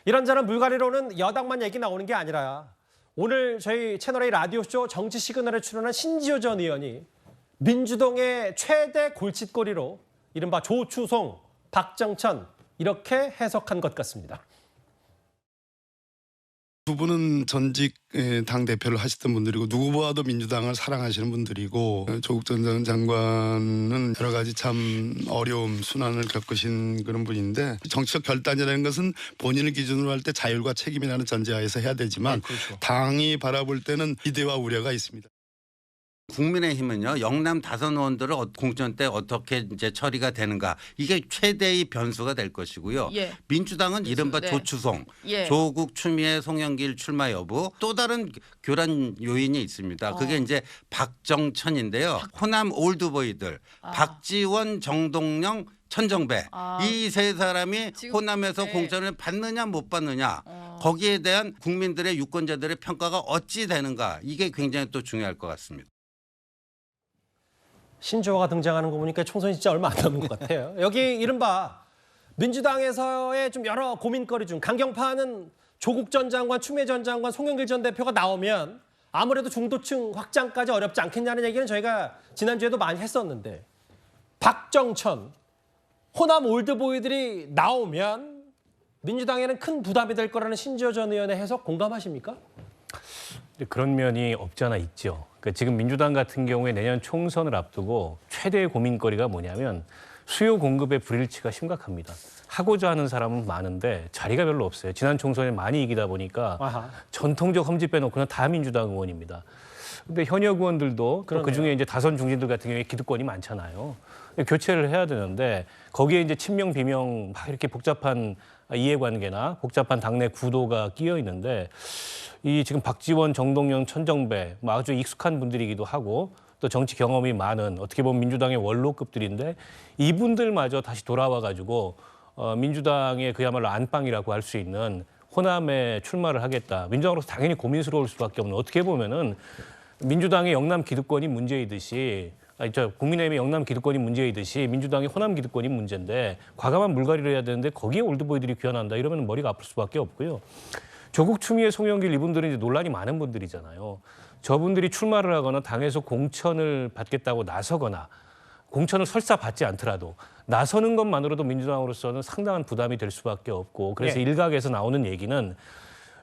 이런저런 물갈이로는 여당만 얘기 나오는 게 아니라 오늘 저희 채널A 라디오쇼 정치 시그널에 출연한 신지호 전 의원이 민주당의 최대 골칫거리로 이른바 조추송, 박정천 이렇게 해석한 것 같습니다. 두 분은 전직 당대표를 하셨던 분들이고 누구보다도 민주당을 사랑하시는 분들이고 조국 전 장관은 여러 가지 참 어려움, 순환을 겪으신 그런 분인데 정치적 결단이라는 것은 본인을 기준으로 할 때 자율과 책임이라는 전제하에서 해야 되지만 그렇죠. 당이 바라볼 때는 기대와 우려가 있습니다. 국민의힘은요, 영남 다선 의원들을 공천 때 어떻게 이제 처리가 되는가, 이게 최대의 변수가 될 것이고요. 예. 민주당은 이른바 네. 조추송, 예. 조국, 추미애, 송영길 출마 여부, 또 다른 교란 요인이 있습니다. 그게 이제 박정천인데요. 호남 올드보이들, 박지원, 정동영, 천정배, 이 세 사람이 지금, 호남에서 네. 공천을 받느냐 못 받느냐, 거기에 대한 국민들의 유권자들의 평가가 어찌 되는가, 이게 굉장히 또 중요할 것 같습니다. 신조어가 등장하는 거 보니까 총선이 진짜 얼마 안 남은 것 같아요. 여기 이른바 민주당에서의 좀 여러 고민거리 중 강경파는 조국 전 장관, 추미애 전 장관, 송영길 전 대표가 나오면 아무래도 중도층 확장까지 어렵지 않겠냐는 얘기는 저희가 지난주에도 많이 했었는데 박정천, 호남 올드보이들이 나오면 민주당에는 큰 부담이 될 거라는 신지호 전 의원의 해석 공감하십니까? 그런 면이 없지 않아 있죠. 그러니까 지금 민주당 같은 경우에 내년 총선을 앞두고 최대의 고민거리가 뭐냐면 수요 공급의 불일치가 심각합니다. 하고자 하는 사람은 많은데 자리가 별로 없어요. 지난 총선에 많이 이기다 보니까 아하. 전통적 험지 빼놓고는 다 민주당 의원입니다. 근데 현역 의원들도 그중에 이제 다선 중진들 같은 경우에 기득권이 많잖아요. 교체를 해야 되는데 거기에 이제 친명 비명 막 이렇게 복잡한 이해관계나 복잡한 당내 구도가 끼어 있는데 이 지금 박지원, 정동영, 천정배 뭐 아주 익숙한 분들이기도 하고 또 정치 경험이 많은 어떻게 보면 민주당의 원로급들인데 이분들마저 다시 돌아와 가지고 민주당의 그야말로 안방이라고 할 수 있는 호남에 출마를 하겠다. 민주당으로서 당연히 고민스러울 수밖에 없는 어떻게 보면은 민주당의 영남 기득권이 문제이듯이 국민의힘의 영남 기득권이 문제이듯이 민주당의 호남 기득권이 문제인데 과감한 물갈이를 해야 되는데 거기에 올드보이들이 귀환한다 이러면 머리가 아플 수밖에 없고요. 조국, 추미애, 송영길 이분들은 이제 논란이 많은 분들이잖아요. 저분들이 출마를 하거나 당에서 공천을 받겠다고 나서거나 공천을 설사 받지 않더라도 나서는 것만으로도 민주당으로서는 상당한 부담이 될 수밖에 없고 그래서 예. 일각에서 나오는 얘기는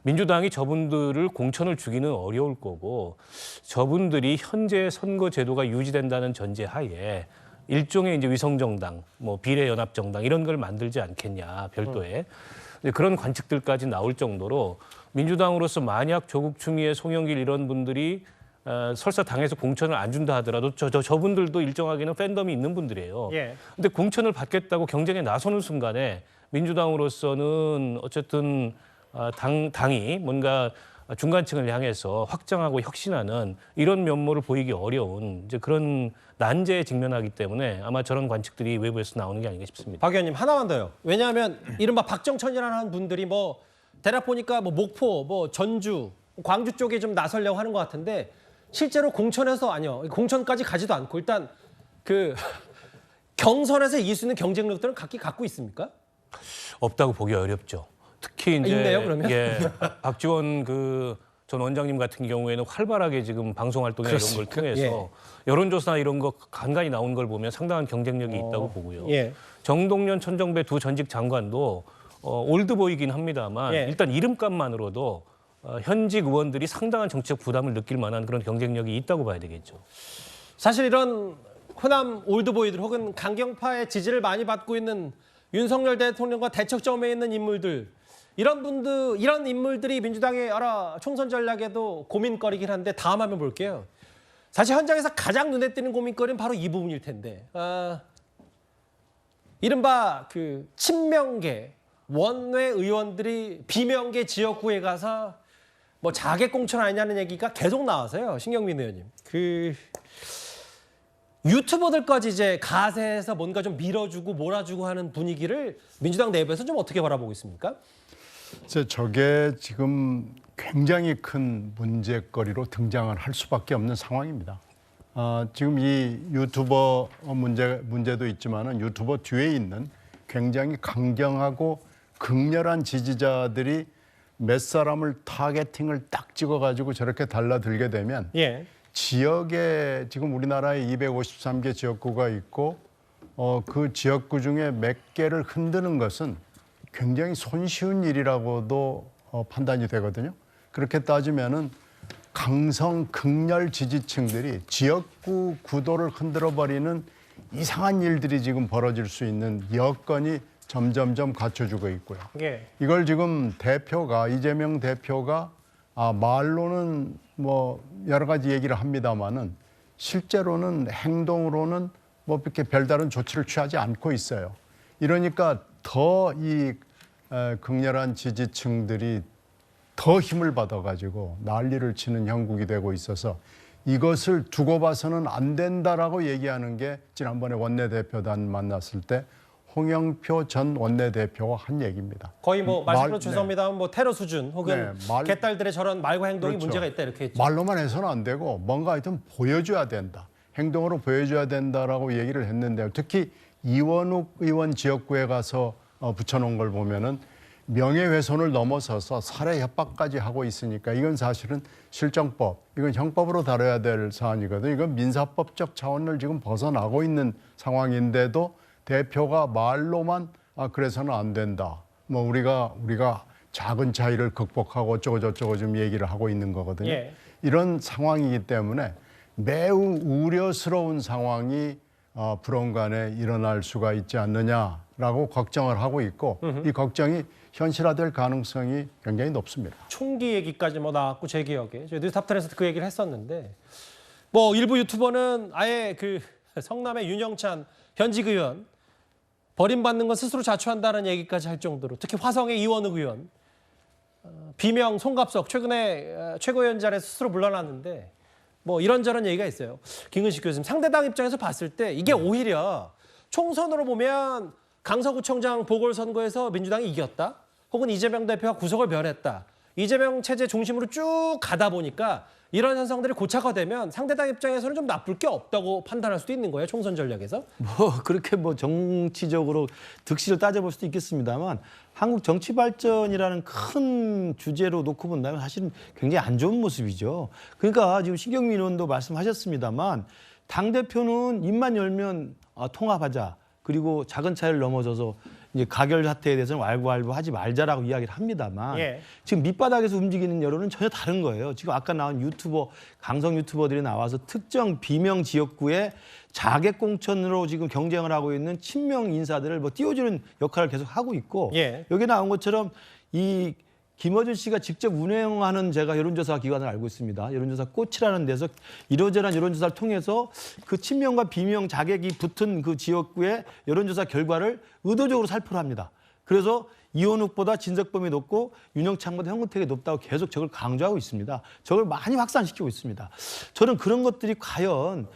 민주당이 저분들을 공천을 주기는 어려울 거고 저분들이 현재 선거 제도가 유지된다는 전제하에 일종의 이제 위성정당, 뭐 비례연합정당 이런 걸 만들지 않겠냐 별도의 그런 관측들까지 나올 정도로 민주당으로서 만약 조국, 추미애, 송영길 이런 분들이 설사 당에서 공천을 안 준다 하더라도 저분들도 일정하게는 팬덤이 있는 분들이에요. 예. 근데 공천을 받겠다고 경쟁에 나서는 순간에 민주당으로서는 어쨌든 당이 뭔가 중간층을 향해서 확장하고 혁신하는 이런 면모를 보이기 어려운 이제 그런 난제에 직면하기 때문에 아마 저런 관측들이 외부에서 나오는 게 아닌가 싶습니다. 박 의원님 하나만 더요. 왜냐하면 이른바 박정천이라는 분들이 뭐 대략 보니까 뭐 목포, 뭐 전주, 광주 쪽에 좀 나서려고 하는 것 같은데 실제로 공천에서 아니요 공천까지 가지도 않고 일단 그 경선에서 이길 수 있는 경쟁력들은 갖고 있습니까? 없다고 보기 어렵죠. 특히 이제 있네요, 그러면? 예, 박지원 그 전 원장님 같은 경우에는 활발하게 지금 방송 활동이나 이런 걸 통해서 여론조사 이런 거 간간히 나온 걸 보면 상당한 경쟁력이 있다고 보고요. 예. 정동연, 천정배 두 전직 장관도 올드보이긴 합니다만 예. 일단 이름값만으로도 현직 의원들이 상당한 정치적 부담을 느낄 만한 그런 경쟁력이 있다고 봐야 되겠죠. 사실 이런 호남 올드보이들 혹은 강경파의 지지를 많이 받고 있는 윤석열 대통령과 대척점에 있는 인물들 이런 인물들이 민주당의 여러 총선 전략에도 고민거리긴 한데 다음 화면 볼게요. 사실 현장에서 가장 눈에 띄는 고민거리는 바로 이 부분일 텐데 이른바 그 친명계 원외 의원들이 비명계 지역구에 가서 뭐 자객 공천 아니냐는 얘기가 계속 나와서요. 신경민 의원님. 그 유튜버들까지 이제 가세해서 뭔가 좀 밀어주고 몰아주고 하는 분위기를 민주당 내부에서 좀 어떻게 바라보고 있습니까? 저게 지금 굉장히 큰 문제거리로 등장을 할 수밖에 없는 상황입니다. 지금 이 유튜버 문제도 있지만은 유튜버 뒤에 있는 굉장히 강경하고 극렬한 지지자들이 몇 사람을 타겟팅을 딱 찍어가지고 저렇게 달라들게 되면 예. 지역에 지금 우리나라에 253개 지역구가 있고 그 지역구 중에 몇 개를 흔드는 것은 굉장히 손쉬운 일이라고도 판단이 되거든요. 그렇게 따지면은 강성 극렬 지지층들이 지역구 구도를 흔들어버리는 이상한 일들이 지금 벌어질 수 있는 여건이 점점점 갖춰지고 있고요. 예. 이걸 지금 이재명 대표가 말로는 뭐 여러 가지 얘기를 합니다마는 실제로는 행동으로는 뭐 이렇게 별다른 조치를 취하지 않고 있어요. 이러니까 더 이 극렬한 지지층들이 더 힘을 받아가지고 난리를 치는 형국이 되고 있어서 이것을 두고 봐서는 안 된다라고 얘기하는 게 지난번에 원내대표단 만났을 때 홍영표 전 원내대표가 한 얘기입니다. 거의 뭐 말씀으로 네. 죄송합니다만 뭐 테러 수준 혹은 네, 개딸들의 저런 말과 행동이 그렇죠. 문제가 있다 이렇게 했죠. 말로만 해서는 안 되고 뭔가 하여튼 보여줘야 된다. 행동으로 보여줘야 된다라고 얘기를 했는데요. 특히 이원욱 의원 지역구에 가서 붙여놓은 걸 보면은 명예훼손을 넘어서서 살해 협박까지 하고 있으니까 이건 사실은 실정법, 이건 형법으로 다뤄야 될 사안이거든요. 이건 민사법적 차원을 지금 벗어나고 있는 상황인데도 대표가 말로만 그래서는 안 된다. 뭐 우리가 작은 차이를 극복하고 어쩌고저쩌고 좀 얘기를 하고 있는 거거든요. 예. 이런 상황이기 때문에 매우 우려스러운 상황이 불언간에 일어날 수가 있지 않느냐라고 걱정을 하고 있고 이 걱정이 현실화될 가능성이 굉장히 높습니다. 총기 얘기까지 뭐 나왔고 제 기억에 저희 뉴스탑10에서 그 얘기를 했었는데 뭐 일부 유튜버는 아예 그 성남의 윤영찬 현직 의원 버림받는 건 스스로 자초한다는 얘기까지 할 정도로 특히 화성의 이원욱 의원 비명 송갑석 최근에 최고위원장에 스스로 물러났는데 뭐 이런저런 얘기가 있어요. 김근식 교수님 상대당 입장에서 봤을 때 이게 오히려 총선으로 보면 강서구청장 보궐선거에서 민주당이 이겼다. 혹은 이재명 대표가 구속을 면했다. 이재명 체제 중심으로 쭉 가다 보니까 이런 현상들이 고착화되면 상대당 입장에서는 좀 나쁠 게 없다고 판단할 수도 있는 거예요. 총선 전략에서. 뭐 그렇게 뭐 정치적으로 득실을 따져볼 수도 있겠습니다만 한국 정치 발전이라는 큰 주제로 놓고 본다면 사실은 굉장히 안 좋은 모습이죠. 그러니까 지금 신경민 의원도 말씀하셨습니다만 당대표는 입만 열면 통합하자. 그리고 작은 차이를 넘어서서 이제 가결 사태에 대해서는 왈가왈부하지 말자라고 이야기를 합니다만 예. 지금 밑바닥에서 움직이는 여론은 전혀 다른 거예요. 지금 아까 나온 강성 유튜버들이 나와서 특정 비명 지역구에 자객 공천으로 지금 경쟁을 하고 있는 친명 인사들을 뭐 띄워주는 역할을 계속 하고 있고 예. 여기 나온 것처럼 이 김어준 씨가 직접 운영하는 제가 여론조사 기관을 알고 있습니다. 여론조사 꽃이라는 데서 이러저러한 여론조사를 통해서 그 친명과 비명 자객이 붙은 그 지역구의 여론조사 결과를 의도적으로 살포를 합니다. 그래서 이원욱보다 진석범이 높고 윤영찬보다 현근택이 높다고 계속 저걸 강조하고 있습니다. 저걸 많이 확산시키고 있습니다. 저는 그런 것들이 과연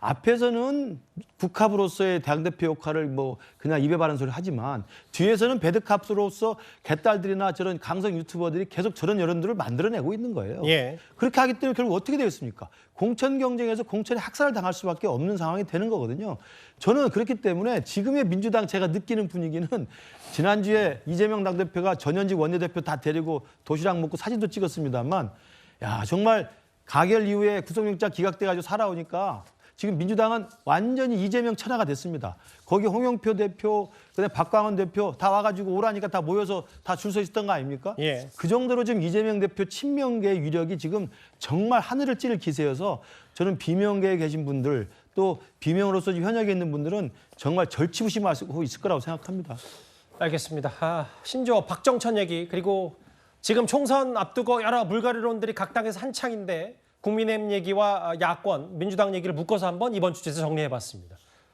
앞에서는 국합으로서의 당대표 역할을 뭐 그냥 입에 바른 소리 하지만 뒤에서는 배드캅으로서 개딸들이나 저런 강성 유튜버들이 계속 저런 여론들을 만들어내고 있는 거예요. 예. 그렇게 하기 때문에 결국 어떻게 되겠습니까? 공천 경쟁에서 공천에 학살을 당할 수밖에 없는 상황이 되는 거거든요. 저는 그렇기 때문에 지금의 민주당 제가 느끼는 분위기는 지난주에 이재명 당대표가 전현직 원내대표 다 데리고 도시락 먹고 사진도 찍었습니다만 야 정말 가결 이후에 구속영장 기각돼가지고 살아오니까 지금 민주당은 완전히 이재명 천하가 됐습니다. 거기 홍영표 대표, 그다음에 박광원 대표 다 와가지고 오라니까 다 모여서 다 줄 서 있었던 거 아닙니까? 예. 그 정도로 지금 이재명 대표 친명계의 위력이 지금 정말 하늘을 찌를 기세여서 저는 비명계에 계신 분들 또 비명으로서 현역에 있는 분들은 정말 절치부심하고 있을 거라고 생각합니다. 알겠습니다. 신조어 박정천 얘기 그리고 지금 총선 앞두고 여러 물갈이론들이 각 당에서 한창인데 국민의힘 얘기와 야권, 민주당 얘기를 묶어서 한번 이번 주제에서 정리해봤습니다.